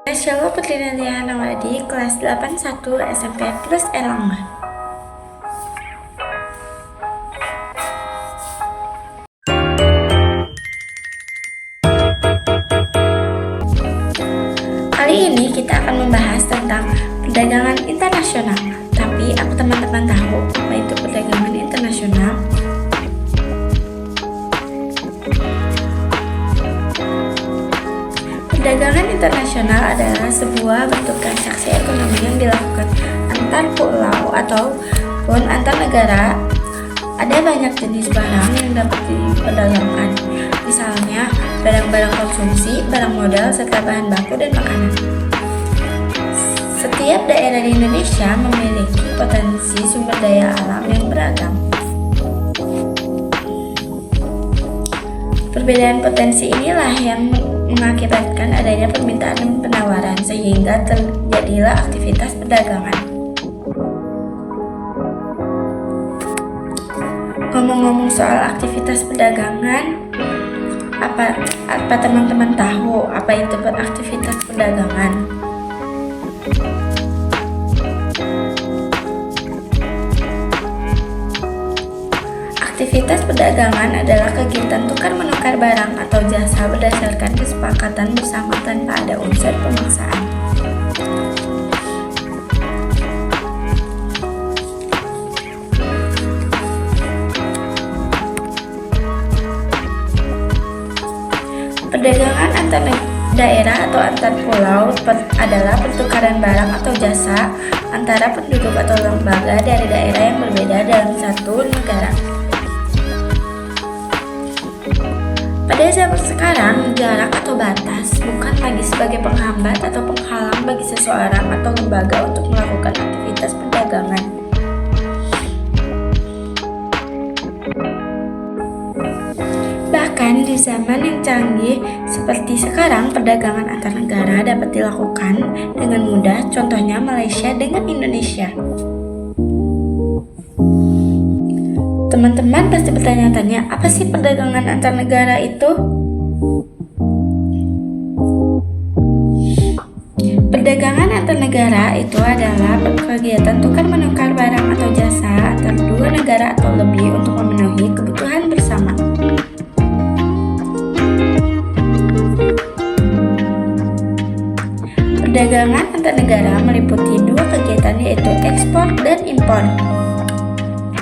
Shalom Putri Nantiana Nawadi, kelas 81 SMP plus Erlangga. Kali ini kita akan membahas tentang perdagangan internasional. Tapi apa teman-teman tahu apa itu perdagangan internasional? Perdagangan internasional adalah sebuah bentuk transaksi ekonomi yang dilakukan antar pulau ataupun antar negara. Ada banyak jenis barang yang dapat diperdagangkan, misalnya barang-barang konsumsi, barang modal, serta bahan baku dan makanan. Setiap daerah di Indonesia memiliki potensi sumber daya alam yang beragam. Perbedaan potensi inilah yang mengakibatkan adanya permintaan dan penawaran, sehingga terjadilah aktivitas perdagangan. Ngomong-ngomong soal aktivitas perdagangan, apa teman-teman tahu apa itu aktivitas perdagangan? Aktivitas perdagangan adalah kegiatan tukar-menukar barang atau jasa berdasarkan kesepakatan bersama tanpa ada unsur pemaksaan. Perdagangan antar daerah atau antar pulau adalah pertukaran barang atau jasa antara penduduk atau lembaga dari daerah yang berbeda dalam satu negara. Pada zaman sekarang, jarak atau batas bukan lagi sebagai penghambat atau penghalang bagi seseorang atau lembaga untuk melakukan aktivitas perdagangan. Bahkan di zaman yang canggih seperti sekarang, perdagangan antar negara dapat dilakukan dengan mudah, contohnya Malaysia dengan Indonesia. Teman-teman pasti bertanya-tanya, apa sih perdagangan antar negara itu? Perdagangan antar negara itu adalah kegiatan tukar-menukar barang atau jasa antar dua negara atau lebih untuk memenuhi kebutuhan bersama. Perdagangan antar negara meliputi dua kegiatan, yaitu ekspor dan impor.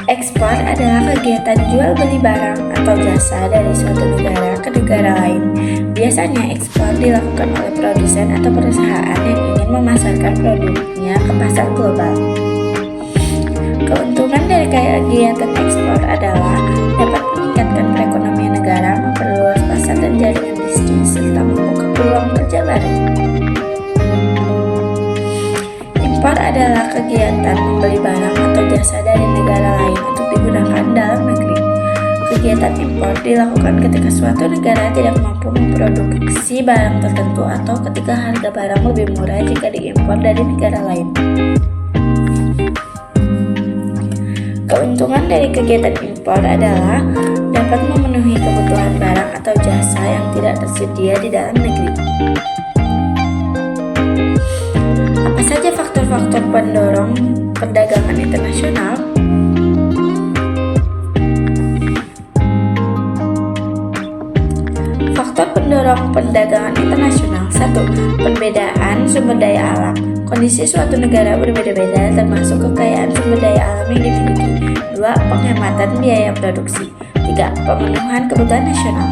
Ekspor adalah kegiatan jual beli barang atau jasa dari suatu negara ke negara lain. Biasanya ekspor dilakukan oleh produsen atau perusahaan yang ingin memasarkan produknya ke pasar global. Keuntungan dari kegiatan ekspor adalah dapat meningkatkan perekonomian negara, memperluas pasar dan jaringan bisnis, serta membuka peluang kerja baru. Impor adalah kegiatan membeli barang atau jasa dari negara lain untuk digunakan dalam negeri. Kegiatan impor dilakukan ketika suatu negara tidak mampu memproduksi barang tertentu atau ketika harga barang lebih murah jika diimpor dari negara lain. Keuntungan dari kegiatan impor adalah dapat memenuhi kebutuhan barang atau jasa yang tidak tersedia di dalam negeri. Apa saja faktor-faktor pendorong perdagangan internasional? Faktor pendorong perdagangan internasional. 1. Perbedaan sumber daya alam. Kondisi suatu negara berbeda-beda, termasuk kekayaan sumber daya alam yang dimiliki. 2. Penghematan biaya produksi. 3. Pemenuhan kebutuhan nasional.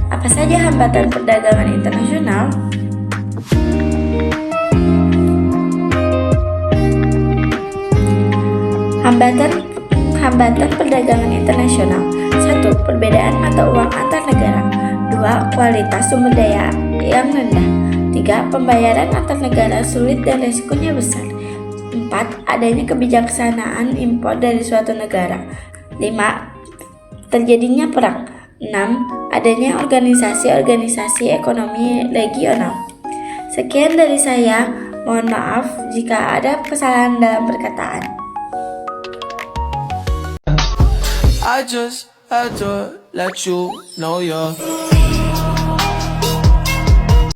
Apa saja hambatan perdagangan internasional? Hambatan perdagangan internasional. 1. Perbedaan mata uang antar negara. 2. Kualitas sumber daya yang rendah. 3. Pembayaran antar negara sulit dan resikonya besar. 4. Adanya kebijaksanaan impor dari suatu negara. 5. Terjadinya perang. 6. Adanya organisasi-organisasi ekonomi regional. Sekian dari saya. Mohon maaf jika ada kesalahan dalam perkataan. I just had to let you know you're